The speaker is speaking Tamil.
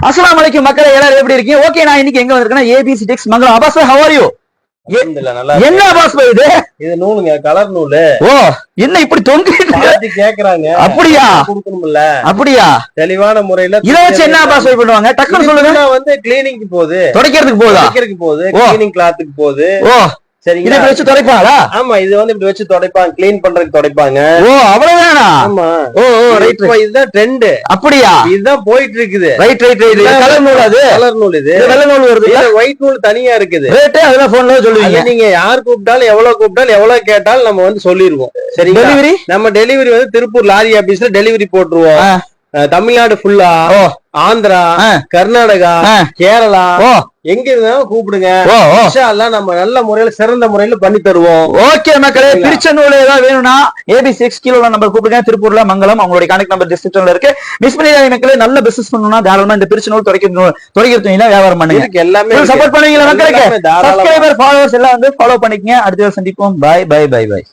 அஸ்ஸலாமு அலைக்கும் மக்களே, எல்லாரும் எப்படி இருக்கீங்க? ஓகே, நான் இன்னைக்கு எங்க வந்திருக்கேன்னா ABC tex Mangalam. Abbas bhai, how are you? என்ன அபாஸ் பாய் இது நூலுங்க, கலர் நூலு. ஓ, என்ன இப்படி தொங்கிட்டு கேக்குறாங்க? அப்படியா? கொடுக்கணும்ல. அப்படியா? தெளிவான முறையில இத வச்சு என்ன அபாஸ் பாய் பண்ணுவாங்க? டக்குன்னு சொல்லுங்க. வந்து கிளீனிங்க்கு போகுது, துடைக்கிறதுக்கு போகுதா? துடைக்கிறதுக்கு போகுது, கிளீனிங் கிளாத்துக்கு போகுது. ஓ சரிங்க, இத வச்சு துடைப்பாங்களா? ஆமா, இது வந்து இப்படி வச்சு துடைப்பாங்க, க்ளீன் பண்றதுக்கு துடைப்பாங்க. ஓ அவ்வளவுதானா? ஆமா. ஓ ரைட். இதுதான் ட்ரெண்ட். அப்படியா? இதுதான் போயிட்டு இருக்குது. Right right right. கலர் நூல், அது கலர் நூல். இது வெள்ளை நூல் வருது, ஒயிட் நூல் தனியா இருக்குது. ரேட் அதெல்லாம் போன்ல சொல்லுவீங்க. நீங்க யார் கூப்பிட்டாலும் எவ்வளவு கேட்டாலும் நம்ம வந்து சொல்லிருவோம். சரி, டெலிவரி நம்ம டெலிவரி வந்து திருப்பூர் லாரி ஆபீஸ்ல டெலிவரி போட்டுருவோம். தமிழ்நாடு ஃபுல்லா, ஆந்திரா, கர்நாடகா, கேரளா, எங்க இருந்தாலும் கூப்பிடுங்க. நம்ம நல்ல முறையில, சிறந்த முறையில பண்ணி தருவோம். ஓகே மக்களே, பிரிச்ச நூல் ஏதாவது வேணும்னா ஏபிசி 6 கிலோ நம்பர் கூப்பிடுங்க. திருப்பூர்ல மங்கலம். அவங்களுடைய கான்டாக்ட் நம்பர் டிஸ்கிரிப்ஷன்ல இருக்கு. மிஸ் பண்ணிடாதீங்க மக்களே. நல்ல பிசினஸ் பண்ணணும்னா தாராளமா இந்த பிரிச்ச நூல் துடைக்கிறது வியாபாரம் பண்ணுங்க. எல்லாமே சப்போர்ட் பண்ணுவீங்களா மக்களுக்கு? சப்ஸ்கிரைபர், ஃபாலோவர்ஸ் எல்லாம் வந்து ஃபாலோ பண்ணிக்கங்க. அடுத்த சந்திப்போம். Bye bye bye by.